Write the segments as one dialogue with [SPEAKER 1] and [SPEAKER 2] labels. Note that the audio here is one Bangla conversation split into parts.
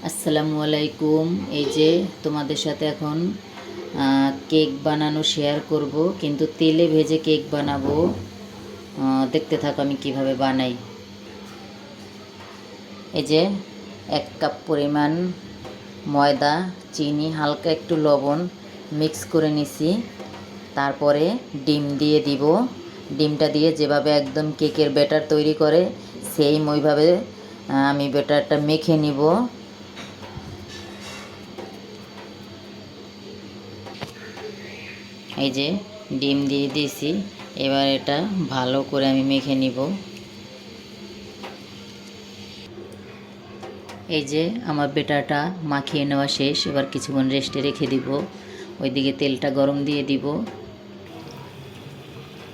[SPEAKER 1] আসসালামু আলাইকুম। এই যে তোমাদের সাথে এখন কেক বানানো শেয়ার করব, কিন্তু তেলে ভেজে কেক বানাবো। দেখতে থাকো আমি কিভাবে বানাই। এই যে 1 কাপ পরিমাণ ময়দা, চিনি, হালকা একটু লবণ মিক্স করে নিছি। তারপরে ডিম দিয়ে দিব। ডিমটা দিয়ে যেভাবে একদম কেকের ব্যাটার তৈরি করে সেম ওইভাবে আমি ব্যাটারটা মেখে নিব। এই যে ডিম দিয়ে দিয়েছি, এবার এটা ভালো করে আমি মেখে নিব। এই যে আমার বেটাটা মাখিয়ে নেওয়া শেষ, এবার কিছুক্ষণ রেস্টে রেখে দিব। ওইদিকে তেলটা গরম দিয়ে দিব।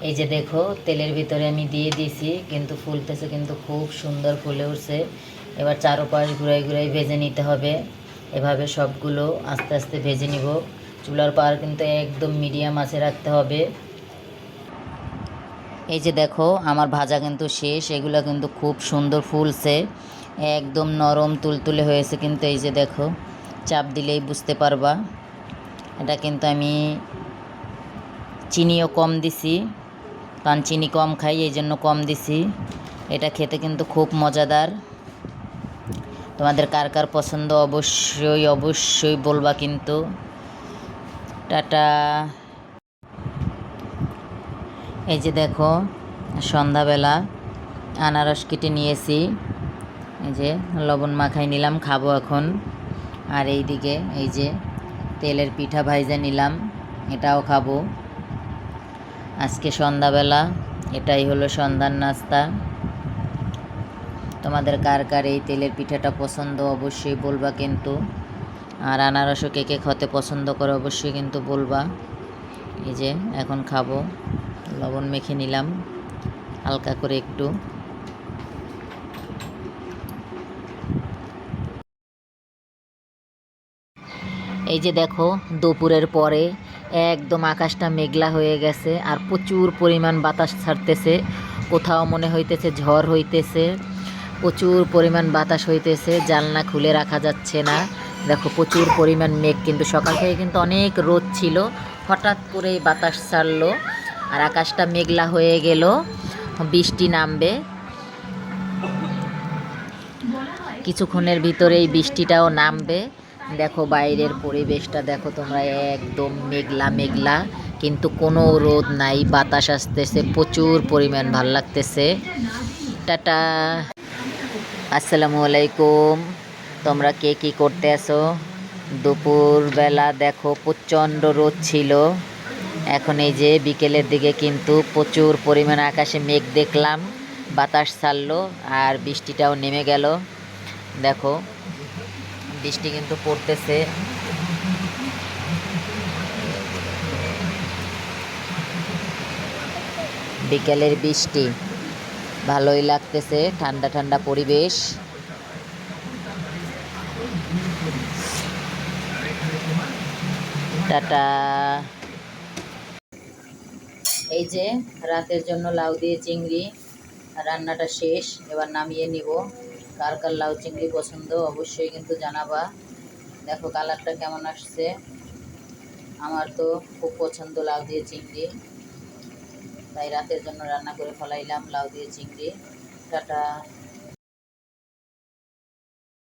[SPEAKER 1] এই যে দেখো তেলের ভিতরে আমি দিয়ে দিয়েছি, কিন্তু ফুলতেছে, কিন্তু খুব সুন্দর ফুলে উঠছে। এবার চারোপাশ ঘুরাই ঘুরাই ভেজে নিতে হবে। এভাবে সবগুলো আস্তে আস্তে ভেজে নিব। চুলার পাওয়ার কিন্তু একদম মিডিয়াম আঁচে রাখতে হবে। এই যে দেখো আমার ভাজা কিন্তু শেষ। এগুলো কিন্তু খুব সুন্দর ফুলছে, একদম নরম তুলতুলে হয়েছে। কিন্তু এই যে দেখো চাপ দিলেই বুঝতে পারবা। এটা কিন্তু আমি চিনিও কম দিছি, কারণ চিনি কম খাই, এই জন্য কম দিছি। এটা খেতে কিন্তু খুব মজাদার। তোমাদের কার কার পছন্দ অবশ্যই অবশ্যই বলবা কিন্তু। টাটা। এই যে দেখো সন্ধ্যাবেলা আনারস কেটে নিয়েছি, এই যে লবণ মাখাই নিলাম, খাবো এখন। আর এই দিকে এই যে তেলের পিঠা ভাইজা নিলাম, এটাও খাবো। আজকে সন্ধ্যাবেলা এটাই হলো সন্ধ্যার নাস্তা। তোমাদের কার কার এই তেলের পিঠাটা পছন্দ অবশ্যই বলবা কিন্তু। আর আনারসও কে কে খেতে পছন্দ করে অবশ্যই কিন্তু বলবা। এই যে এখন খাবো, লবণ মেখে নিলাম হালকা করে একটু। এই যে দেখো দুপুরের পরে একদম আকাশটা মেঘলা হয়ে গেছে, আর প্রচুর পরিমাণ বাতাস ছাড়তেছে। কোথাও মনে হইতেছে ঝড় হইতেছে, প্রচুর পরিমাণ বাতাস হইতেছে, জানলা খুলে রাখা যাচ্ছে না। দেখো প্রচুর পরিমাণ মেঘ, কিন্তু সকাল থেকে কিন্তু অনেক রোদ ছিল, হঠাৎ করেই বাতাস ছাড়লো আর আকাশটা মেঘলা হয়ে গেল। বৃষ্টি নামবে কিছুক্ষণের ভিতরেই, বৃষ্টিটাও নামবে। দেখো বাইরের পরিবেশটা দেখো তোমরা, একদম মেঘলা মেঘলা, কিন্তু কোনো রোদ নাই, বাতাস আসতেছে প্রচুর পরিমাণ, ভাল লাগতেছে। টাটা। আসসালামু আলাইকুম। তোমরা কে কী করতে আসো? দুপুরবেলা দেখো প্রচণ্ড রোদ ছিল, এখন এই যে বিকেলের দিকে কিন্তু প্রচুর পরিমাণ আকাশে মেঘ দেখলাম, বাতাস ছাড়লো আর বৃষ্টিটাও নেমে গেল। দেখো বৃষ্টি কিন্তু পড়তেছে। বিকেলের বৃষ্টি ভালোই লাগতেছে, ঠান্ডা ঠান্ডা পরিবেশ। টাটা। এই যে রাতের জন্য লাউ দিয়ে চিংড়ি রান্নাটা শেষ, এবার নামিয়ে নিব। কার কার লাউ চিংড়ি পছন্দ অবশ্যই কিন্তু জানাবা। দেখো কালারটা কেমন আসছে, আমার তো খুব পছন্দ লাউ দিয়ে চিংড়ি, তাই রাতের জন্য রান্না করে ফেলাইলাম লাউ দিয়ে চিংড়ি। টাটা।